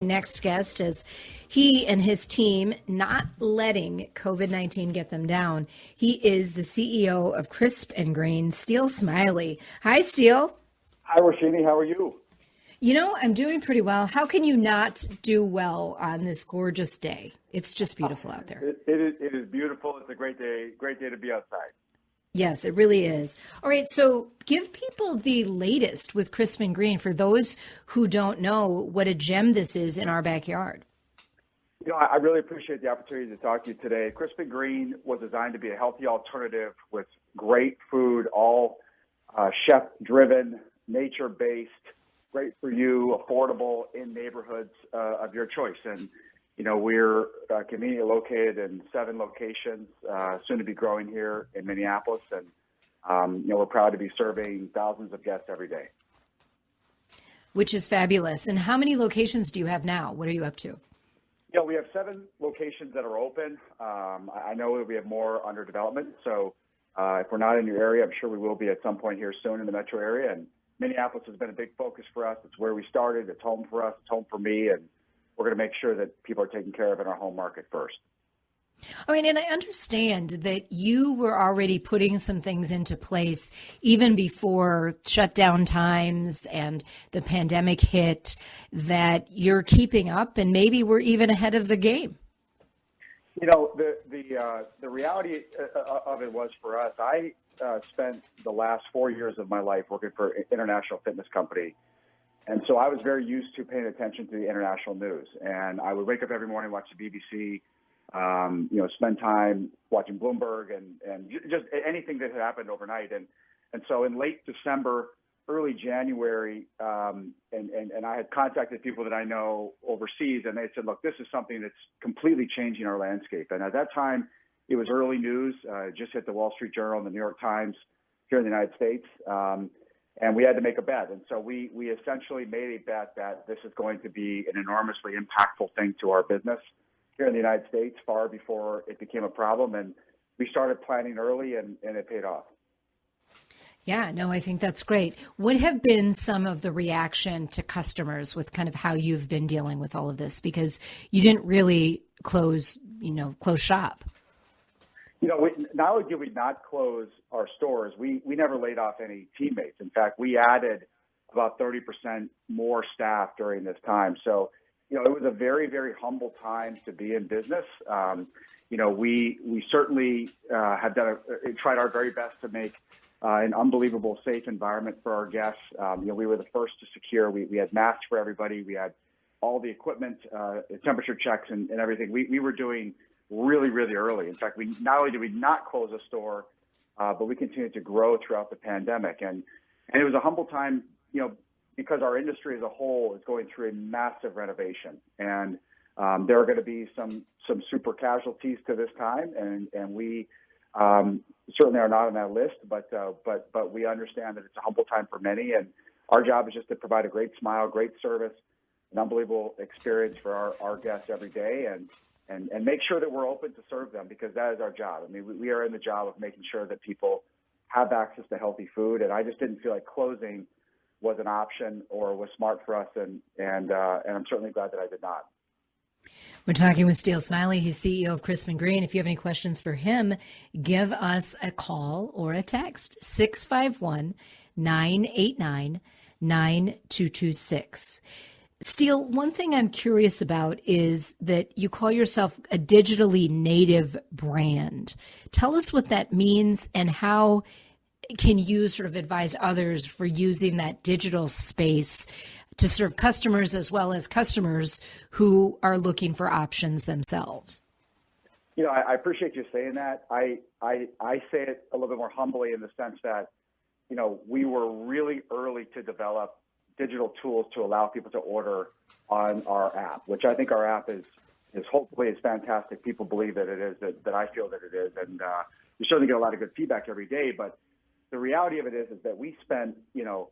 Next guest is he and his team not letting COVID-19 get them down. He is the CEO of Crisp and Green, Steele Smiley. Hi, Steele. Hi, Roshini. How are you? You know, I'm doing pretty well. How can you not do well on this gorgeous day? It's just beautiful out there. It is beautiful. It's a great day to be outside. Yes, it really is. All right, so give people the latest with Crisp and Green for those who don't know what a gem this is in our backyard. You know, I really appreciate the opportunity to talk to you today. Crisp and Green was designed to be a healthy alternative with great food, all chef-driven, nature-based, great for you, affordable in neighborhoods of your choice. And you know, we're conveniently located in 7 locations, soon to be growing here in Minneapolis. And, you know, we're proud to be serving thousands of guests every day. Which is fabulous. And how many locations do you have now? What are you up to? You know, we have 7 locations that are open. I know that we have more under development. So if we're not in your area, I'm sure we will be at some point here soon in the metro area. And Minneapolis has been a big focus for us. It's where we started. It's home for us. It's home for me. And we're going to make sure that people are taken care of in our home market first. I mean, and I understand that you were already putting some things into place even before shutdown times and the pandemic hit, that you're keeping up and maybe we're even ahead of the game. You know, the reality of it was for us, I spent the last 4 years of my life working for an international fitness company. And so I was very used to paying attention to the international news. And I would wake up every morning, watch the BBC, you know, spend time watching Bloomberg and just anything that had happened overnight. And so in late December, early January, and I had contacted people that I know overseas, and they said, look, this is something that's completely changing our landscape. And at that time, it was early news. It just hit the Wall Street Journal and the New York Times here in the United States. And we had to make a bet. And so we essentially made a bet that this is going to be an enormously impactful thing to our business here in the United States far before it became a problem. And we started planning early and it paid off. Yeah, no, I think that's great. What have been some of the reaction to customers with kind of how you've been dealing with all of this? Because you didn't really close shop. You know, not only did we not close our stores, we never laid off any teammates. In fact, we added about 30% more staff during this time. So, you know, it was a very, very humble time to be in business. You know, we certainly have tried our very best to make an unbelievable, safe environment for our guests. You know, we were the first to secure. We had masks for everybody. We had all the equipment, temperature checks and everything. We were doing really, really early. In fact, we not only did we not close a store, but we continued to grow throughout the pandemic. And it was a humble time, you know, because our industry as a whole is going through a massive renovation. And there are going to be some super casualties to this time. And we certainly are not on that list, but we understand that it's a humble time for many. And our job is just to provide a great smile, great service, an unbelievable experience for our guests every day. And make sure that we're open to serve them, because that is our job. I mean, we are in the job of making sure that people have access to healthy food. And I just didn't feel like closing was an option or was smart for us. And I'm certainly glad that I did not. We're talking with Steele Smiley. He's CEO of Crisp and Green. If you have any questions for him, give us a call or a text, 651-989-9226. Steele, one thing I'm curious about is that you call yourself a digitally native brand. Tell us what that means and how can you sort of advise others for using that digital space to serve customers as well as customers who are looking for options themselves? You know, I appreciate you saying that. I say it a little bit more humbly in the sense that, you know, we were really early to develop digital tools to allow people to order on our app, which I think our app is hopefully is fantastic. People believe that it is, that I feel that it is. And we certainly get a lot of good feedback every day. But the reality of it is that we spend, you know,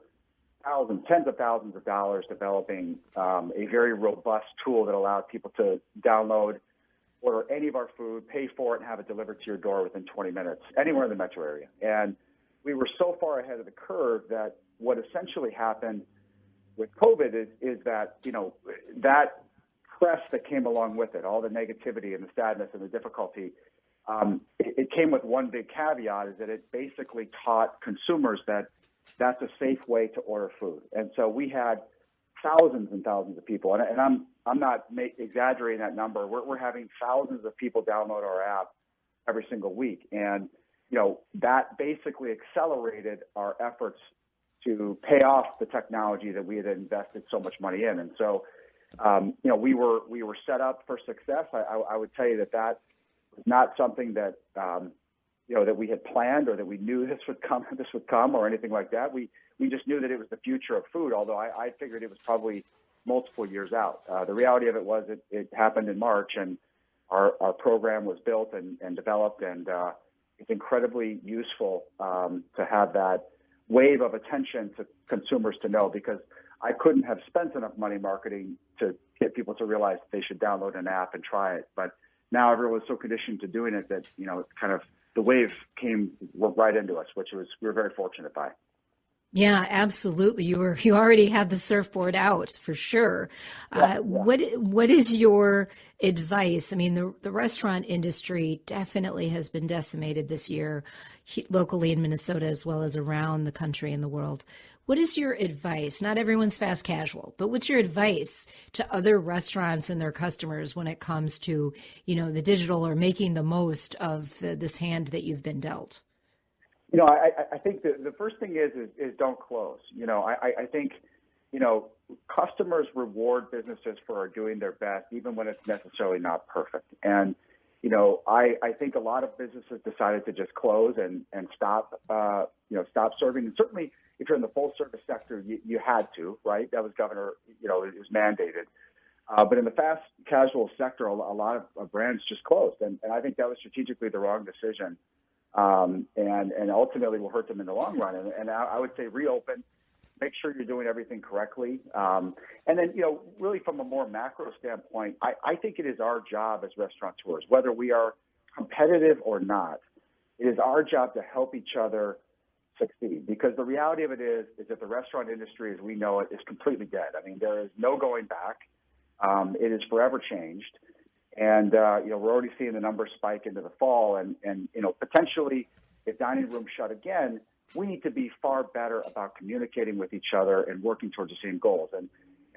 tens of thousands of dollars developing a very robust tool that allowed people to download, order any of our food, pay for it, and have it delivered to your door within 20 minutes, anywhere in the metro area. And we were so far ahead of the curve that what essentially happened with COVID is that, you know, that stress that came along with it, all the negativity and the sadness and the difficulty, it came with one big caveat, is that it basically taught consumers that that's a safe way to order food. And so we had thousands and thousands of people, and I'm not exaggerating that number. We're having thousands of people download our app every single week, and that basically accelerated our efforts to pay off the technology that we had invested so much money in. And so, we were set up for success. I would tell you that was not something that that we had planned or that we knew this would come or anything like that. We just knew that it was the future of food, although I figured it was probably multiple years out. The reality of it was it happened in March, and our program was built and developed, and it's incredibly useful to have that wave of attention to consumers to know, because I couldn't have spent enough money marketing to get people to realize that they should download an app and try it. But now everyone's so conditioned to doing it that, kind of the wave came right into us, which we were very fortunate by. Yeah, absolutely. You already had the surfboard out for sure. Yeah. What is your advice? I mean, the restaurant industry definitely has been decimated this year, locally in Minnesota as well as around the country and the world. What is your advice? Not everyone's fast casual, but what's your advice to other restaurants and their customers when it comes to, the digital or making the most of this hand that you've been dealt? I think the first thing is don't close. I think, customers reward businesses for doing their best, even when it's necessarily not perfect. And, I think a lot of businesses decided to just close and stop serving. And certainly if you're in the full service sector, you had to, right? That was it was mandated. But in the fast casual sector, a lot of brands just closed. And I think that was strategically the wrong decision. And ultimately will hurt them in the long run. And I would say reopen, make sure you're doing everything correctly. And then, really from a more macro standpoint, I think it is our job as restaurateurs, whether we are competitive or not, it is our job to help each other succeed. Because the reality of it is that the restaurant industry as we know it is completely dead. I mean, there is no going back. It is forever changed. And, we're already seeing the numbers spike into the fall. And potentially if dining rooms shut again, we need to be far better about communicating with each other and working towards the same goals. And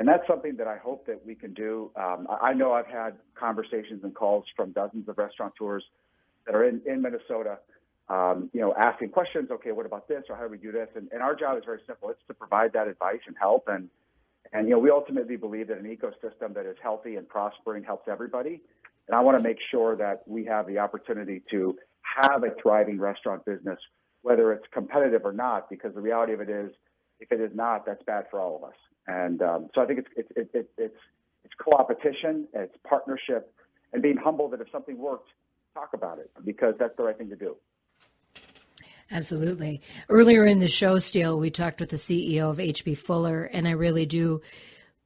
that's something that I hope that we can do. I know I've had conversations and calls from dozens of restaurateurs that are in Minnesota, asking questions. Okay, what about this? Or how do we do this? And our job is very simple. It's to provide that advice and help. And we ultimately believe that an ecosystem that is healthy and prospering helps everybody. And I want to make sure that we have the opportunity to have a thriving restaurant business, whether it's competitive or not, because the reality of it is, if it is not, that's bad for all of us. And so I think it's co-opetition, it's partnership, and being humble that if something worked, talk about it, because that's the right thing to do. Absolutely. Earlier in the show, Steele, we talked with the CEO of H.B. Fuller, and I really do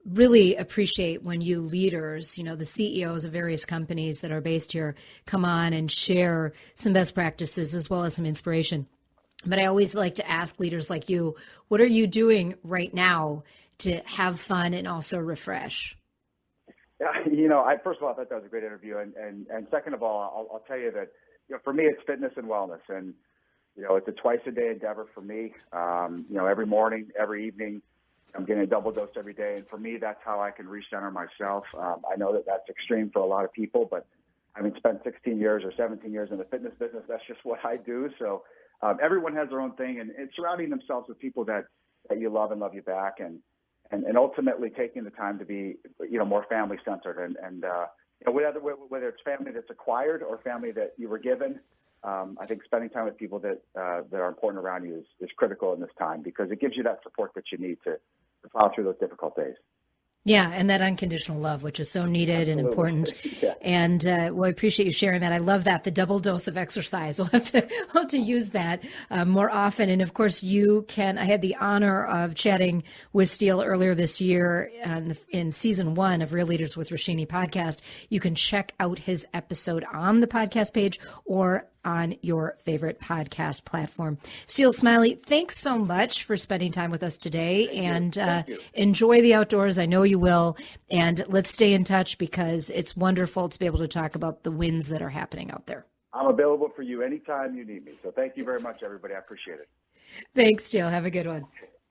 appreciate when you leaders, the CEOs of various companies that are based here, come on and share some best practices as well as some inspiration. But I always like to ask leaders like you, what are you doing right now to have fun and also refresh? Yeah, first of all, I thought that was a great interview. And second of all, I'll tell you that, for me, it's fitness and wellness. And, it's a twice a day endeavor for me. Every morning, every evening, I'm getting a double dose every day. And for me, that's how I can recenter myself. I know that that's extreme for a lot of people, but having spent 16 years or 17 years in the fitness business, that's just what I do. So everyone has their own thing, and it's surrounding themselves with people that you love and love you back, and ultimately taking the time to be, more family centered. And whether it's family that's acquired or family that you were given, I think spending time with people that are important around you is critical in this time, because it gives you that support that you need to plow through those difficult days. Yeah, and that unconditional love, which is so needed and important. Yeah. And I appreciate you sharing that. I love that, the double dose of exercise. We'll have to use that more often. And of course, I had the honor of chatting with Steele earlier this year in season 1 of Real Leaders with Roshini podcast. You can check out his episode on the podcast page or on your favorite podcast platform. Steele Smiley, thanks so much for spending time with us today. Thank you. Enjoy the outdoors. I know you will. And let's stay in touch because it's wonderful to be able to talk about the wins that are happening out there. I'm available for you anytime you need me. So thank you very much, everybody. I appreciate it. Thanks, Steele. Have a good one.